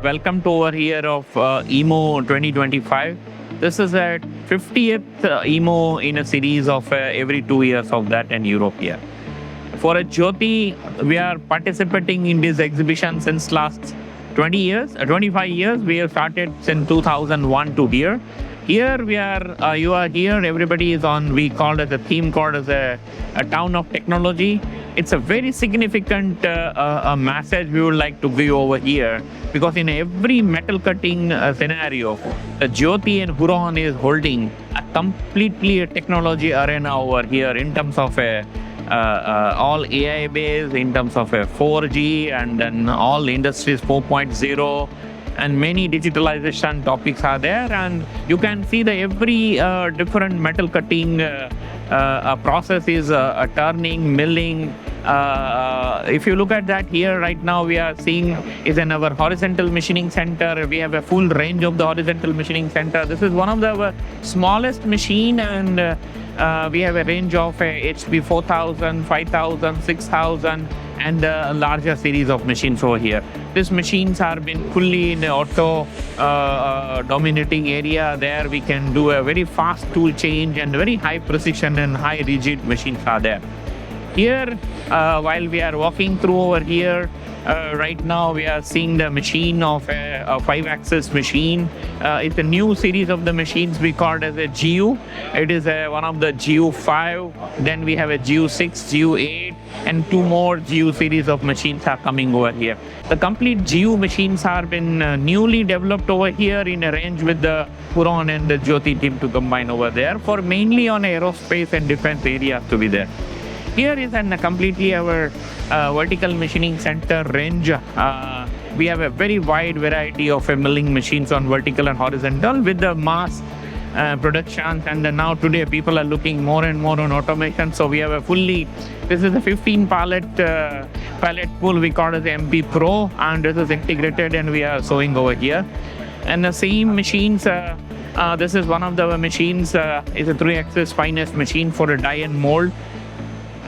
welcome to over here of EMO 2025. This is a 50th EMO in a series of every 2 years of that in Europe here. For a Jyoti, we are participating in this exhibition since last 25 years. We have started since 2001 to here. Here we are, you are here, everybody is on, we call it a theme called as a town of technology. It's a very significant message we would like to give over here, because in every metal cutting scenario, Jyoti and HURON is holding a completely technology arena over here in terms of all AI based, in terms of 4G, and then all industries 4.0. and many digitalization topics are there, and you can see that every different metal cutting process is turning, milling. If you look at that here right now, we are seeing is in our horizontal machining center. We have a full range of the horizontal machining center. This is one of the smallest machine, and we have a range of HP 4000, 5000, 6000, and a larger series of machines over here. These machines are been fully in the auto dominating area. There we can do a very fast tool change and very high precision and high rigid machines are there. Here, while we are walking through over here, right now we are seeing the machine of a 5-axis machine. It's a new series of the machines we call it as a GU. It is one of the GU5. Then we have a GU6, GU8, and 2 more GU series of machines are coming over here. The complete GU machines have been newly developed over here in a range with the HURON and the Jyoti team to combine over there for mainly on aerospace and defense areas to be there. Here is completely our vertical machining center range. We have a very wide variety of milling machines on vertical and horizontal with the mass productions, and now today people are looking more and more on automation. So we have a this is a 15 pallet pool we call it the MP Pro, and this is integrated and we are showing over here. And the same machines, this is one of the machines, is a 3-axis finest machine for a die and mold.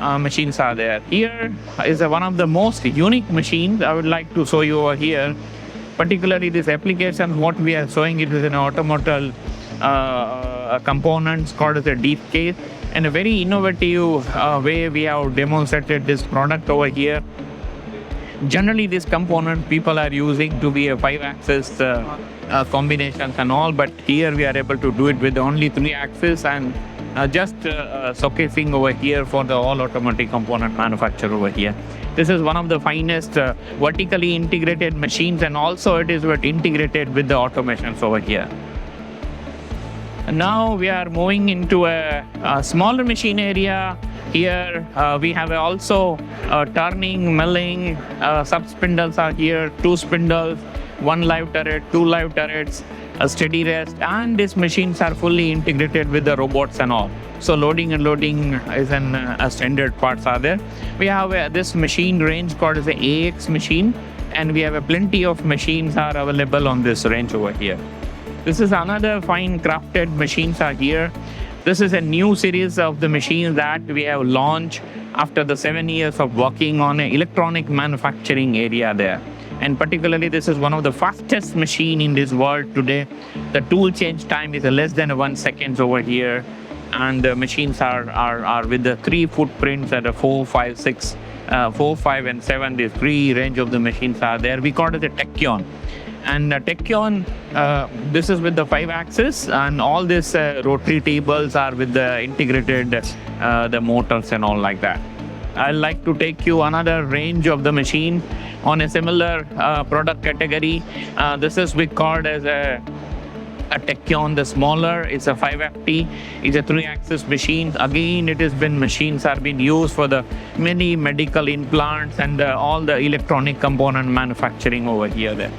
Machines are there. Here is one of the most unique machines I would like to show you over here. Particularly this application, what we are showing, it is an automotive components called as a deep case, and a very innovative way we have demonstrated this product over here. Generally this component people are using to be a 5-axis combinations and all, but here we are able to do it with only 3 axis and just showcasing over here for the all automotive component manufacturer over here. This is one of the finest vertically integrated machines, and also it is integrated with the automations over here. And now we are moving into a smaller machine area. Here we have also turning, milling, sub spindles are here, 2 spindles, 1 live turret, 2 live turrets, a steady rest, and these machines are fully integrated with the robots and all. So loading and loading is a standard parts are there. We have this machine range called as the AX machine, and we have plenty of machines are available on this range over here. This is another fine crafted machines are here. This is a new series of the machines that we have launched after the 7 years of working on an electronic manufacturing area there. And particularly this is one of the fastest machine in this world today. The tool change time is less than 1 second over here, and the machines are with the 3 footprints at a 4, 5, 6, 4, 5 and 7. These 3 range of the machines are there. We call it the Techion. And Techion, this is with the 5-axis, and all these rotary tables are with the integrated the motors and all like that. I'd like to take you another range of the machine on a similar product category. This is we called as a Techion. The smaller is a 5FT. It's a 3-axis machine. Again, it has been machines are being used for the many medical implants and all the electronic component manufacturing over here there.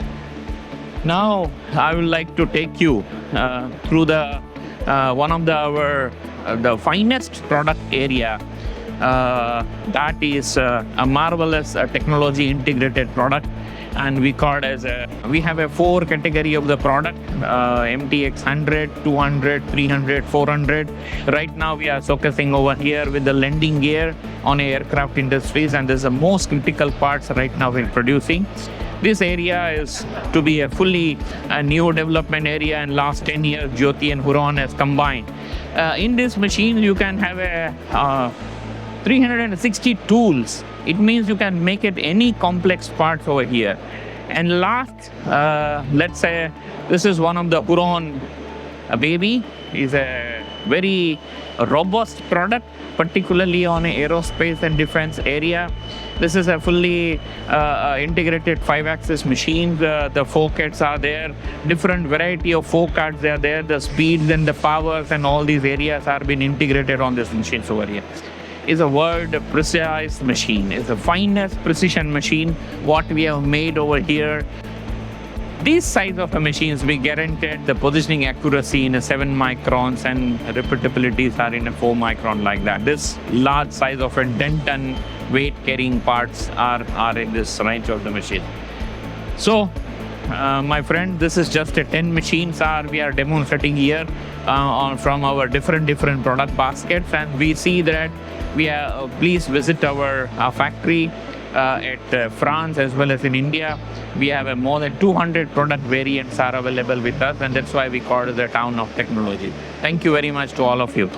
Now I would like to take you through the one of the finest product area. That is a marvelous technology integrated product, and we call it as we have a 4 category of the product, MTX 100, 200, 300, 400. Right now we are focusing over here with the landing gear on aircraft industries, and this is the most critical parts right now we're producing. This area is to be a fully new development area, and last 10 years Jyoti and HURON has combined. In this machine you can have a 360 tools. It means you can make it any complex parts over here. And last, let's say this is one of the HURON baby. Is a very robust product, particularly on aerospace and defense area. This is a fully integrated 5-axis machine. The forklifts are there, different variety of fork cards are there, the speeds and the powers and all these areas are been integrated on this machine over here. Is a word precise machine, is the finest precision machine what we have made over here. These size of the machines, we guaranteed the positioning accuracy in a 7 microns and repeatabilities are in a 4 micron like that. This large size of a 10 ton weight carrying parts are in this range of the machine. So, my friend, this is just a 10 machines we are demonstrating here from our different product baskets, and we see that we are please visit our factory at France as well as in India. We have more than 200 product variants are available with us, and that's why we call it the town of technology. Thank you very much to all of you.